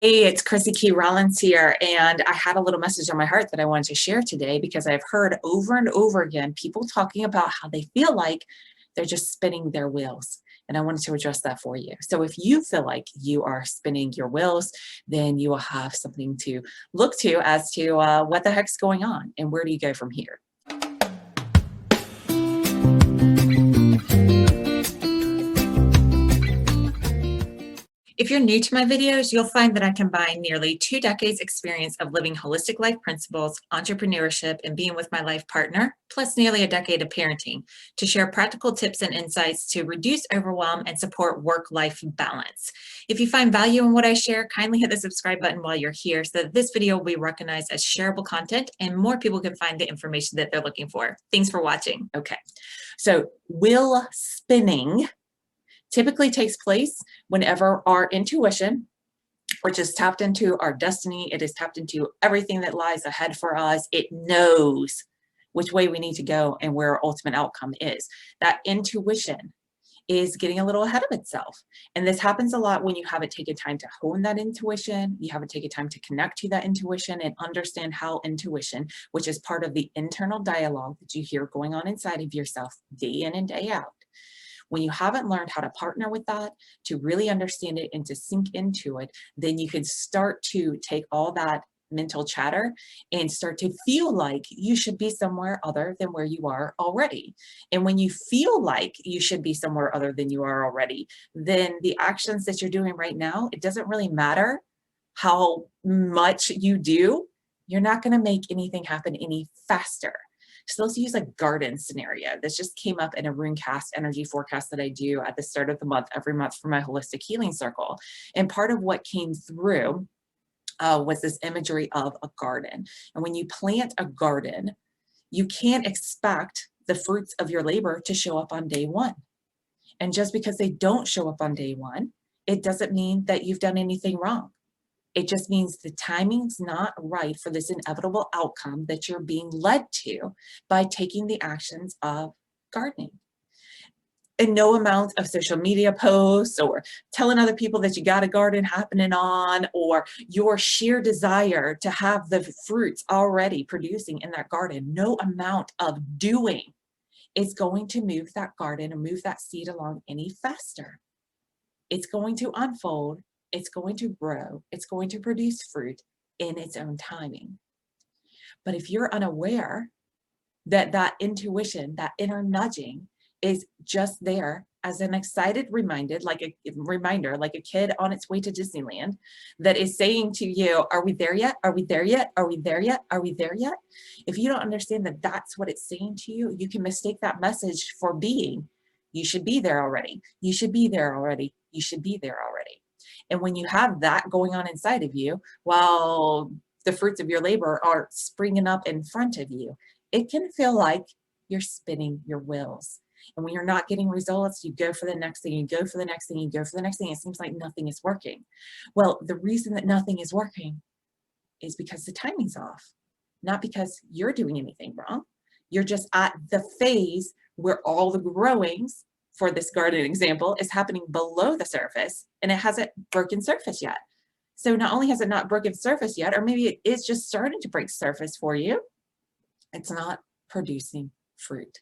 Hey, it's Chrissy Key Rollins here, and I had a little message on my heart that I wanted to share today because I've heard over and over again people talking about how they feel like they're just spinning their wheels. And I wanted to address that for you. So if you feel like you are spinning your wheels, then you will have something to look to as to what the heck's going on and where do you go from here. If you're new to my videos, you'll find that I combine nearly 2 decades experience of living holistic life principles, entrepreneurship, and being with my life partner, plus nearly a decade of parenting, to share practical tips and insights to reduce overwhelm and support work-life balance. If you find value in what I share, kindly hit the subscribe button while you're here so that this video will be recognized as shareable content and more people can find the information that they're looking for. Thanks for watching. Okay, so wheel spinning typically takes place whenever our intuition, which is tapped into our destiny, it is tapped into everything that lies ahead for us. It knows which way we need to go and where our ultimate outcome is. That intuition is getting a little ahead of itself. And this happens a lot when you haven't taken time to hone that intuition, you haven't taken time to connect to that intuition and understand how intuition, which is part of the internal dialogue that you hear going on inside of yourself day in and day out. When you haven't learned how to partner with that, to really understand it and to sink into it, then you can start to take all that mental chatter and start to feel like you should be somewhere other than where you are already. And when you feel like you should be somewhere other than you are already, then the actions that you're doing right now, it doesn't really matter how much you do, you're not going to make anything happen any faster. So let's use a garden scenario. This just came up in a Runecast energy forecast that I do at the start of the month, every month for my holistic healing circle. And part of what came through was this imagery of a garden. And when you plant a garden, you can't expect the fruits of your labor to show up on day one. And just because they don't show up on day one, it doesn't mean that you've done anything wrong. It just means the timing's not right for this inevitable outcome that you're being led to by taking the actions of gardening. And no amount of social media posts or telling other people that you got a garden happening on, or your sheer desire to have the fruits already producing in that garden, no amount of doing is going to move that garden or move that seed along any faster. It's going to unfold, it's going to grow, it's going to produce fruit in its own timing. But if you're unaware that that intuition, that inner nudging is just there as an excited reminder, like a kid on its way to Disneyland that is saying to you, are we there yet? Are we there yet? Are we there yet? Are we there yet? If you don't understand that that's what it's saying to you, you can mistake that message for being, you should be there already. You should be there already. You should be there already. And when you have that going on inside of you, while the fruits of your labor are springing up in front of you, it can feel like you're spinning your wheels. And when you're not getting results, you go for the next thing, you go for the next thing, you go for the next thing. It seems like nothing is working. Well, the reason that nothing is working is because the timing's off, not because you're doing anything wrong. You're just at the phase where all the growings, for this garden example, is happening below the surface and it hasn't broken surface yet. So not only has it not broken surface yet, or maybe it is just starting to break surface for you, it's not producing fruit.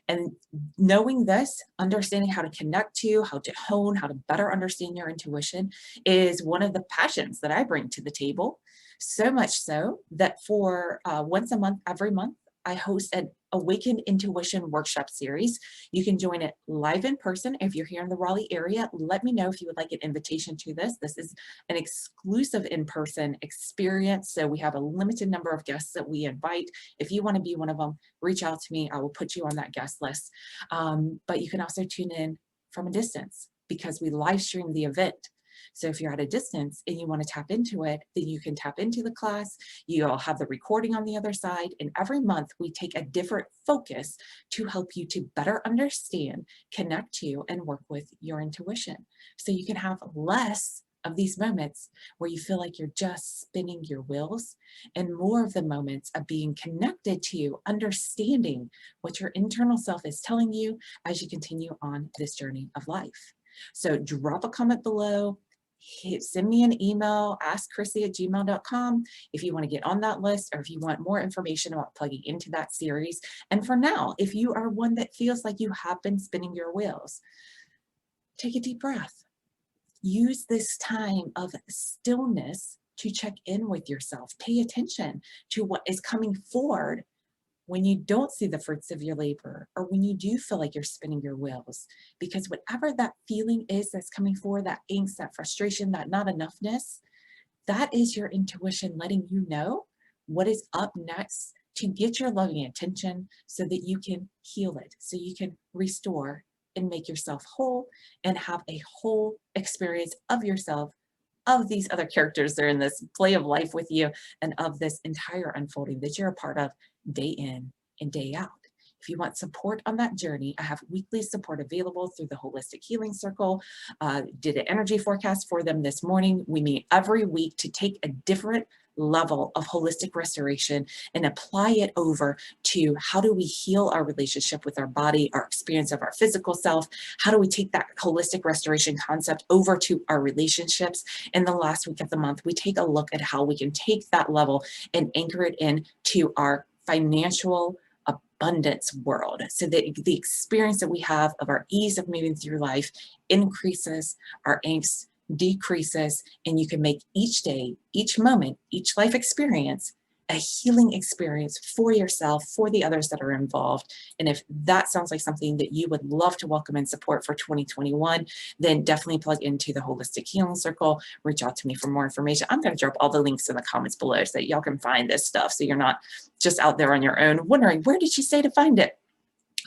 And knowing this, understanding how to connect to, how to hone, how to better understand your intuition is one of the passions that I bring to the table. So much so that for once a month, every month, I host an Awakened Intuition workshop series. You can join it live in person. If you're here in the Raleigh area, let me know if you would like an invitation to this. This is an exclusive in-person experience. So we have a limited number of guests that we invite. If you want to be one of them, reach out to me. I will put you on that guest list. But you can also tune in from a distance because we live stream the event. So if you're at a distance and you want to tap into it, then you can tap into the class. You'll have the recording on the other side. And every month we take a different focus to help you to better understand, connect to, and work with your intuition. So you can have less of these moments where you feel like you're just spinning your wheels, and more of the moments of being connected to, understanding what your internal self is telling you as you continue on this journey of life. So drop a comment below, send me an email, askchrissy@gmail.com if you want to get on that list or if you want more information about plugging into that series. And for now, if you are one that feels like you have been spinning your wheels, take a deep breath. Use this time of stillness to check in with yourself. Pay attention to what is coming forward when you don't see the fruits of your labor, or when you do feel like you're spinning your wheels. Because whatever that feeling is that's coming forward, that angst, that frustration, that not enoughness, that is your intuition letting you know what is up next to get your loving attention so that you can heal it, so you can restore and make yourself whole and have a whole experience of yourself, of these other characters that are in this play of life with you, and of this entire unfolding that you're a part of day in and day out. If you want support on that journey, I have weekly support available through the Holistic Healing Circle. Did an energy forecast for them this morning. We meet every week to take a different level of holistic restoration and apply it over to how do we heal our relationship with our body, our experience of our physical self. How do we take that holistic restoration concept over to our relationships? In the last week of the month, we take a look at how we can take that level and anchor it in to our financial abundance world, so that the experience that we have of our ease of moving through life increases, our angst decreases, and you can make each day, each moment, each life experience a healing experience for yourself, for the others that are involved. And if that sounds like something that you would love to welcome and support for 2021, then definitely plug into the Holistic Healing Circle. Reach out to me for more information. I'm going to drop all the links in the comments below so that y'all can find this stuff, so you're not just out there on your own wondering, where did she say to find it?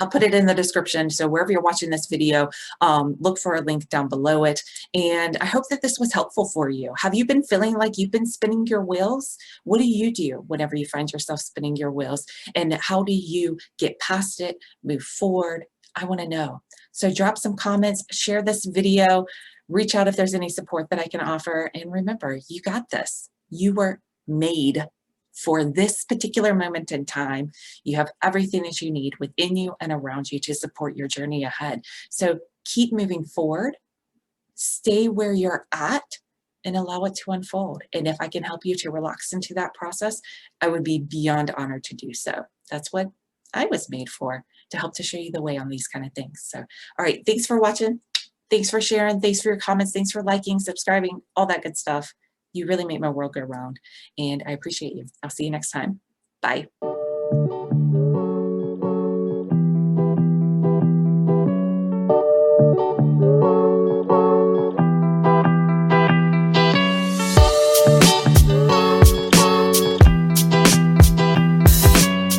I'll put it in the description. So wherever you're watching this video, look for a link down below it. And I hope that this was helpful for you. Have you been feeling like you've been spinning your wheels? What do you do whenever you find yourself spinning your wheels? And how do you get past it, move forward? I want to know. So drop some comments, share this video, reach out if there's any support that I can offer. And remember, you got this. You were made for this particular moment in time. You have everything that you need within you and around you to support your journey ahead. So keep moving forward, stay where you're at, and allow it to unfold. And if I can help you to relax into that process, I would be beyond honored to do so. That's what I was made for, to help to show you the way on these kind of things. So, all right, thanks for watching. Thanks for sharing. Thanks for your comments. Thanks for liking, subscribing, all that good stuff. You really make my world go round, and I appreciate you. I'll see you next time. Bye.